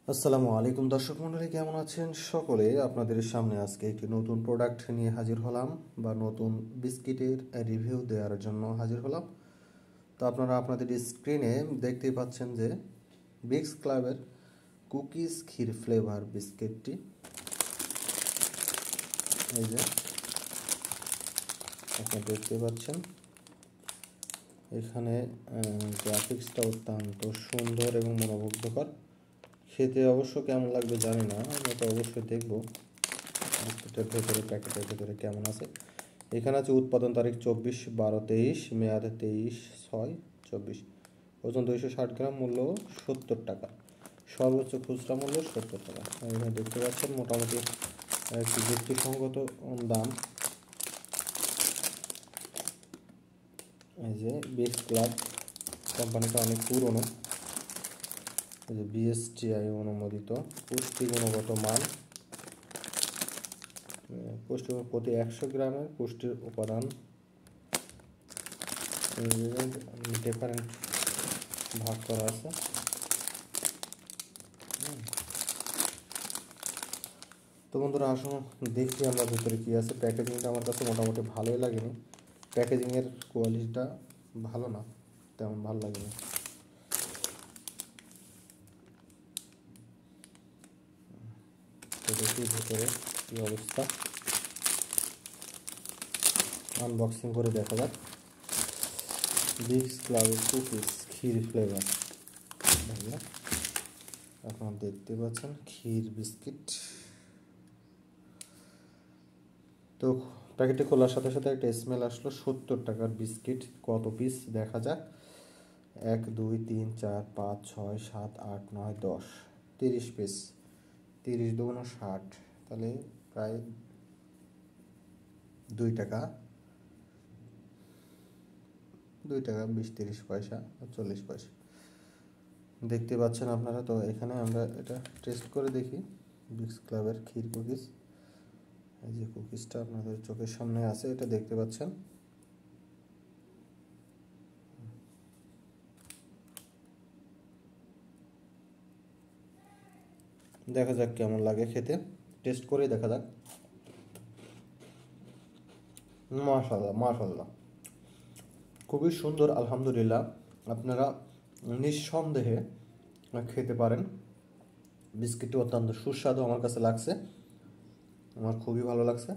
আসসালামু আলাইকুম দর্শক মণ্ডলী, কেমন আছেন সকলে? আপনাদের সামনে আজকে একটি নতুন প্রোডাক্ট নিয়ে হাজির হলাম, বা নতুন বিস্কিটের রিভিউ দেওয়ার জন্য হাজির হলাম। তো আপনারা আপনাদের স্ক্রিনে দেখতেই পাচ্ছেন যে বিগস ক্লাবের কুকিজ ক্ষীর ফ্লেভার বিস্কিটটি। এই যে আপনারা দেখতে পাচ্ছেন, এখানে গ্রাফিক্সটা অত্যন্ত সুন্দর এবং মনোমুগ্ধকর। খেতে অবশ্য কেমন লাগবে জানি না, আমরা তো অবশ্যই দেখবো বিস্কুটের ভেতরে, প্যাকেটের ভেতরে কেমন আছে। এখানে আছে উৎপাদন তারিখ 24/12/23, মেয়াদ 23/6/24, ওজন 260 গ্রাম, মূল্য 70 টাকা, সর্বোচ্চ খুচরা মূল্য 70 টাকা। এখানে দেখতে পাচ্ছেন মোটামুটি একটি যুক্তিসঙ্গত দাম। এই যে বিগস ক্লাব কোম্পানিটা অনেক পুরনো, এই যে বিএসটিআই অনুমোদিত, পুষ্টি গুণগত মান, পুষ্টি প্রতি 100 গ্রামের পুষ্টির উপাদান ডিফারেন্ট ভাগ করা আছে। তো বন্ধুরা আসুন দেখি আমরা ভিতরে কী আছে। প্যাকেজিংটা আমার কাছে মোটামুটি ভালোই লাগেনি, প্যাকেজিংয়ের কোয়ালিটিটা ভালো না, তেমন ভালো লাগেনি। তো দেখি ভিতরে কী অবস্থা, আনবক্সিং করে দেখা যাক। বিগস ক্লাবের কুকিজ ক্ষীর ফ্লেভার, আপনারা দেখতে পাচ্ছেন ক্ষীর বিস্কিট। তো প্যাকেটটি খোলার সাথে সাথে একটা স্মেল আসলো। 70 টাকার বিস্কিট, কত পিস দেখা যাক। 1 2 3 4 5 6 7 8 9 10, 30 পিস। 30 × 2 = 60, তাহলে প্রায় 2 টাকা 20-30 পয়সা, 40 পয়সা দেখতে পাচ্ছেন আপনারা। তো এখানে আমরা এটা টেস্ট করে দেখি বিগস ক্লাবের ক্ষীর কুকিজ। এই যে কুকিজটা আপনাদের চোখের সামনে আছে, এটা দেখতে পাচ্ছেন। দেখা যাক কেমন লাগে খেতে, টেস্ট করে দেখা যাক। মাশাআল্লাহ মাশাআল্লাহ, খুবই সুন্দর, আলহামদুলিল্লাহ। আপনারা নিঃসন্দেহে খেতে পারেন। বিস্কিটটি অত্যন্ত সুস্বাদু আমার কাছে লাগছে, আমার খুবই ভালো লাগছে।